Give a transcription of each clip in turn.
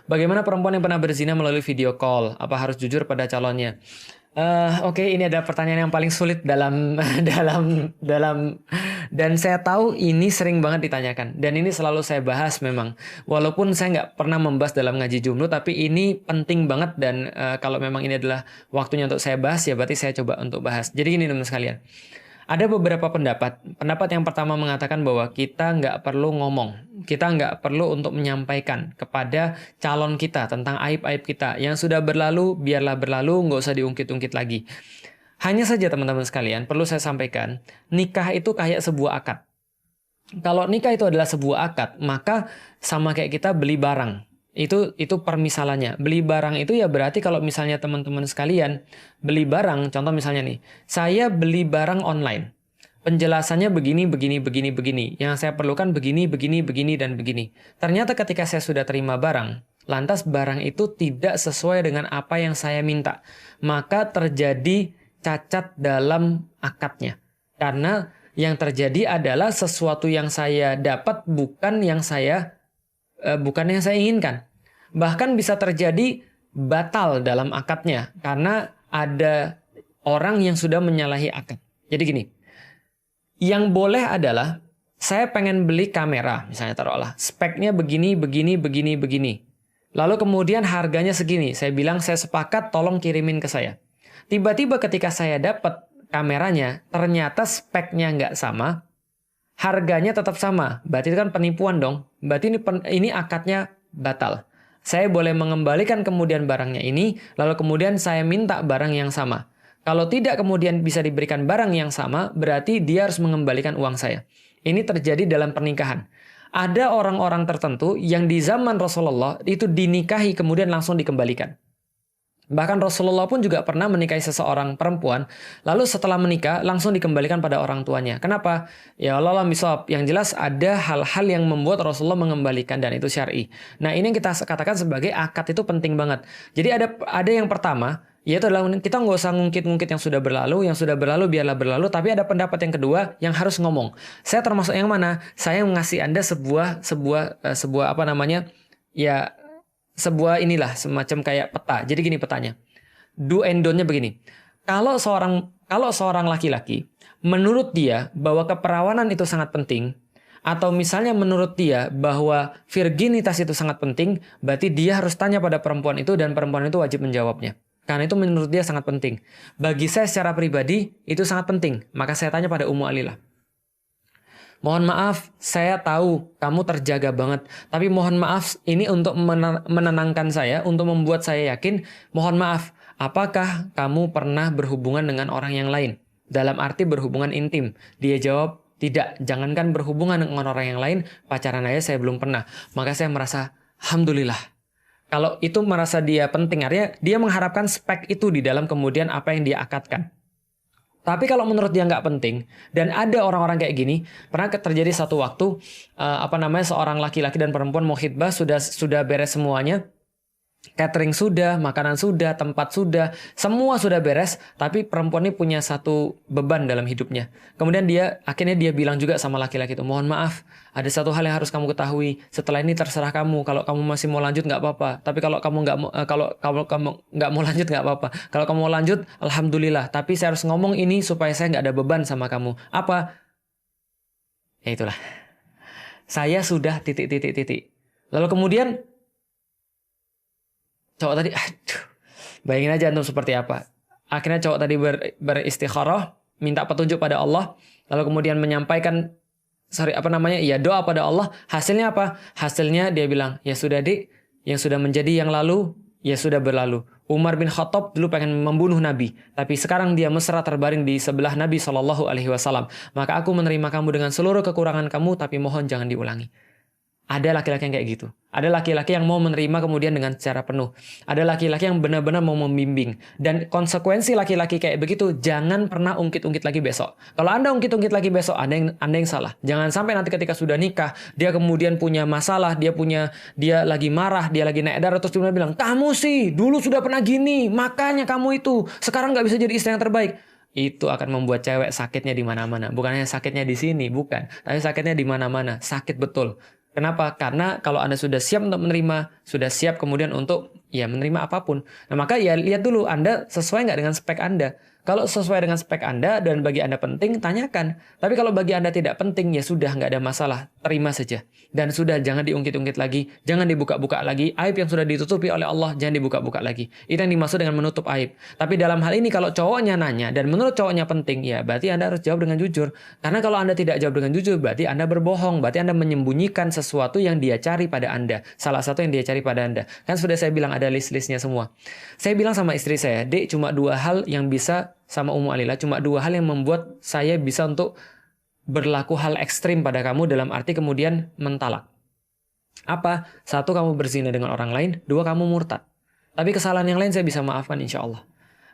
Bagaimana perempuan yang pernah berzina melalui video call? Apa harus jujur pada calonnya? Oke, ini adalah pertanyaan yang paling sulit dalam dalam dan saya tahu ini sering banget ditanyakan dan ini selalu saya bahas memang. Walaupun saya nggak pernah membahas dalam ngaji jumlu, tapi ini penting banget dan kalau memang ini adalah waktunya untuk saya bahas ya berarti saya coba untuk bahas. Jadi gini teman sekalian. Ada beberapa pendapat. Pendapat yang pertama mengatakan bahwa kita nggak perlu ngomong. Kita nggak perlu untuk menyampaikan kepada calon kita tentang aib-aib kita. Yang sudah berlalu, biarlah berlalu, nggak usah diungkit-ungkit lagi. Hanya saja teman-teman sekalian, perlu saya sampaikan, nikah itu kayak sebuah akad. Kalau nikah itu adalah sebuah akad, maka sama kayak kita beli barang. Itu permisalannya. Beli barang itu ya berarti kalau misalnya teman-teman sekalian beli barang, contoh misalnya nih, saya beli barang online. Penjelasannya begini, begini, begini, begini. Yang saya perlukan begini, begini, begini, dan begini. Ternyata ketika saya sudah terima barang, lantas barang itu tidak sesuai dengan apa yang saya minta. Maka terjadi cacat dalam akadnya. Karena yang terjadi adalah sesuatu yang saya dapat bukan yang saya inginkan. Bahkan bisa terjadi batal dalam akadnya karena ada orang yang sudah menyalahi akad. Jadi gini, yang boleh adalah saya pengen beli kamera, misalnya taruhlah, speknya begini, begini, begini, begini. Lalu kemudian harganya segini, saya bilang saya sepakat tolong kirimin ke saya. Tiba-tiba ketika saya dapat kameranya, ternyata speknya nggak sama, harganya tetap sama, berarti itu kan penipuan dong. Berarti ini akadnya batal. Saya boleh mengembalikan kemudian barangnya ini, lalu kemudian saya minta barang yang sama. Kalau tidak kemudian bisa diberikan barang yang sama, berarti dia harus mengembalikan uang saya. Ini terjadi dalam pernikahan. Ada orang-orang tertentu yang di zaman Rasulullah itu dinikahi kemudian langsung dikembalikan. Bahkan Rasulullah pun juga pernah menikahi seseorang perempuan, lalu setelah menikah langsung dikembalikan pada orang tuanya. Kenapa? Ya Allah misal. Yang jelas ada hal-hal yang membuat Rasulullah mengembalikan dan itu syar'i. Nah ini yang kita katakan sebagai akad itu penting banget. Jadi ada yang pertama, yaitu adalah kita nggak usah ngungkit-ngungkit yang sudah berlalu biarlah berlalu. Tapi ada pendapat yang kedua yang harus ngomong. Saya termasuk yang mana? Saya ngasih Anda sebuah apa namanya? Ya. Sebuah inilah semacam kayak peta. Jadi gini petanya. Do and don't-nya begini. Kalau seorang laki-laki menurut dia bahwa keperawanan itu sangat penting atau misalnya menurut dia bahwa virginitas itu sangat penting, berarti dia harus tanya pada perempuan itu dan perempuan itu wajib menjawabnya. Karena itu menurut dia sangat penting. Bagi saya secara pribadi itu sangat penting. Maka saya tanya pada Ummu Alilah. Mohon maaf, saya tahu kamu terjaga banget. Tapi mohon maaf, ini untuk menenangkan saya, untuk membuat saya yakin, mohon maaf, apakah kamu pernah berhubungan dengan orang yang lain? Dalam arti berhubungan intim. Dia jawab, tidak. Jangankan berhubungan dengan orang yang lain, pacaran aja saya belum pernah. Maka saya merasa, alhamdulillah. Kalau itu merasa dia penting, artinya dia mengharapkan spek itu di dalam kemudian apa yang dia akadkan. Tapi kalau menurut dia nggak penting, dan ada orang-orang kayak gini, pernah terjadi satu waktu, seorang laki-laki dan perempuan mau khitbah, sudah beres semuanya, catering sudah, makanan sudah, tempat sudah, semua sudah beres, tapi perempuan ini punya satu beban dalam hidupnya. Kemudian akhirnya dia bilang juga sama laki-laki itu, mohon maaf, ada satu hal yang harus kamu ketahui, setelah ini terserah kamu, kalau kamu masih mau lanjut nggak apa-apa, tapi kalau kamu nggak mau lanjut nggak apa-apa, kalau kamu mau lanjut, alhamdulillah, tapi saya harus ngomong ini supaya saya nggak ada beban sama kamu. Apa? Ya itulah. Saya sudah titik. Lalu kemudian cowok tadi, bayangin aja antum seperti apa. Akhirnya cowok tadi beristikharah, minta petunjuk pada Allah, lalu kemudian menyampaikan, doa pada Allah. Hasilnya apa? Hasilnya dia bilang, ya sudah dik, yang sudah menjadi yang lalu, ya sudah berlalu. Umar bin Khattab dulu pengen membunuh Nabi, tapi sekarang dia mesra terbaring di sebelah Nabi SAW. Maka aku menerima kamu dengan seluruh kekurangan kamu, tapi mohon jangan diulangi. Ada laki-laki yang kayak gitu. Ada laki-laki yang mau menerima kemudian dengan secara penuh. Ada laki-laki yang benar-benar mau membimbing. Dan konsekuensi laki-laki kayak begitu, jangan pernah ungkit-ungkit lagi besok. Kalau Anda ungkit-ungkit lagi besok, Anda yang salah. Jangan sampai nanti ketika sudah nikah, dia kemudian punya masalah, dia lagi marah, dia lagi naik darah, terus dia bilang, kamu sih dulu sudah pernah gini, makanya kamu itu sekarang nggak bisa jadi istri yang terbaik. Itu akan membuat cewek sakitnya di mana-mana. Bukan hanya sakitnya di sini, bukan. Tapi sakitnya di mana-mana. Sakit betul. Kenapa? Karena kalau Anda sudah siap untuk menerima, sudah siap kemudian untuk ya menerima apapun. Nah, maka ya lihat dulu Anda sesuai nggak dengan spek Anda. Kalau sesuai dengan spek Anda dan bagi Anda penting, tanyakan. Tapi kalau bagi Anda tidak penting, ya sudah, nggak ada masalah. Terima saja. Dan sudah, jangan diungkit-ungkit lagi. Jangan dibuka-buka lagi. Aib yang sudah ditutupi oleh Allah, jangan dibuka-buka lagi. Itu yang dimaksud dengan menutup aib. Tapi dalam hal ini, kalau cowoknya nanya, dan menurut cowoknya penting, ya berarti Anda harus jawab dengan jujur. Karena kalau Anda tidak jawab dengan jujur, berarti Anda berbohong. Berarti Anda menyembunyikan sesuatu yang dia cari pada Anda. Salah satu yang dia cari pada Anda. Kan sudah saya bilang ada list-listnya semua. Saya bilang sama istri saya, Dek, cuma 2 hal yang bisa sama Ummu Alila, cuma 2 hal yang membuat saya bisa untuk berlaku hal ekstrim pada kamu dalam arti kemudian mentalak. Apa? 1, kamu berzina dengan orang lain. 2, kamu murtad. Tapi kesalahan yang lain saya bisa maafkan insya Allah.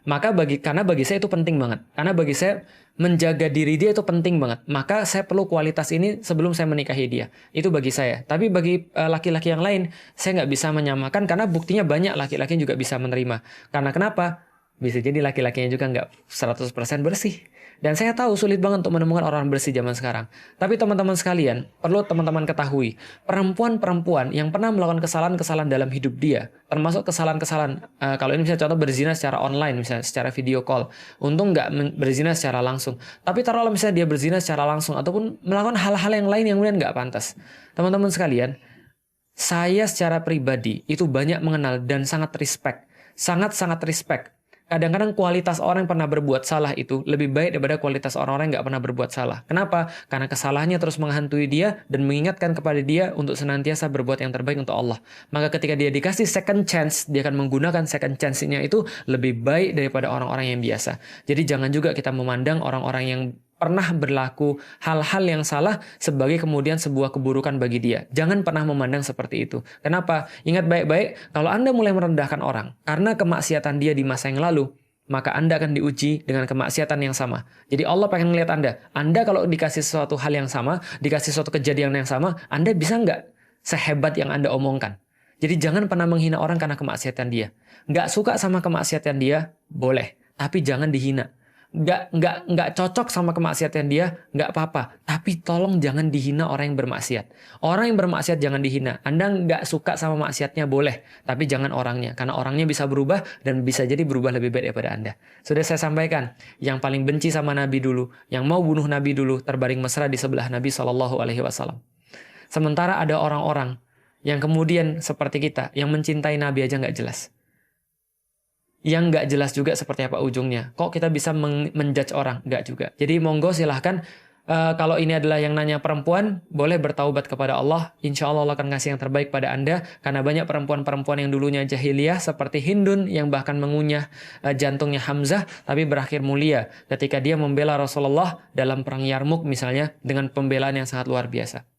Maka karena bagi saya itu penting banget. Karena bagi saya menjaga diri dia itu penting banget. Maka saya perlu kualitas ini sebelum saya menikahi dia. Itu bagi saya. Tapi bagi laki-laki yang lain, saya nggak bisa menyamakan karena buktinya banyak laki-laki juga bisa menerima. Karena kenapa? Bisa jadi laki-lakinya juga nggak 100% bersih. Dan saya tahu sulit banget untuk menemukan orang bersih zaman sekarang. Tapi teman-teman sekalian, perlu teman-teman ketahui, perempuan-perempuan yang pernah melakukan kesalahan-kesalahan dalam hidup dia, termasuk kesalahan-kesalahan, kalau ini misalnya contoh berzina secara online, misalnya secara video call, untung nggak berzina secara langsung. Tapi taruhlah misalnya dia berzina secara langsung, ataupun melakukan hal-hal yang lain yang kemudian nggak pantas. Teman-teman sekalian, saya secara pribadi itu banyak mengenal dan sangat respect. Sangat-sangat respect. Kadang-kadang kualitas orang yang pernah berbuat salah itu lebih baik daripada kualitas orang-orang yang nggak pernah berbuat salah. Kenapa? Karena kesalahannya terus menghantui dia dan mengingatkan kepada dia untuk senantiasa berbuat yang terbaik untuk Allah. Maka ketika dia dikasih second chance, dia akan menggunakan second chance-nya itu lebih baik daripada orang-orang yang biasa. Jadi jangan juga kita memandang orang-orang yang pernah berlaku hal-hal yang salah sebagai kemudian sebuah keburukan bagi dia. Jangan pernah memandang seperti itu. Kenapa? Ingat baik-baik, kalau Anda mulai merendahkan orang karena kemaksiatan dia di masa yang lalu, maka Anda akan diuji dengan kemaksiatan yang sama. Jadi Allah pengen ngeliat Anda. Anda kalau dikasih sesuatu hal yang sama, dikasih suatu kejadian yang sama, Anda bisa nggak sehebat yang Anda omongkan? Jadi jangan pernah menghina orang karena kemaksiatan dia. Nggak suka sama kemaksiatan dia, boleh. Tapi jangan dihina. Nggak cocok sama kemaksiatan dia, nggak apa-apa. Tapi tolong jangan dihina orang yang bermaksiat. Orang yang bermaksiat jangan dihina. Anda nggak suka sama maksiatnya boleh, tapi jangan orangnya. Karena orangnya bisa berubah dan bisa jadi berubah lebih baik daripada Anda. Sudah saya sampaikan, yang paling benci sama Nabi dulu, yang mau bunuh Nabi dulu, terbaring mesra di sebelah Nabi SAW. Sementara ada orang-orang yang kemudian seperti kita, yang mencintai Nabi aja nggak jelas. Yang nggak jelas juga seperti apa ujungnya. Kok kita bisa menjudge orang? Nggak juga. Jadi monggo silahkan, kalau ini adalah yang nanya perempuan, boleh bertaubat kepada Allah. Insya Allah akan ngasih yang terbaik pada Anda. Karena banyak perempuan-perempuan yang dulunya jahiliyah seperti Hindun yang bahkan mengunyah jantungnya Hamzah, tapi berakhir mulia ketika dia membela Rasulullah dalam perang Yarmuk misalnya dengan pembelaan yang sangat luar biasa.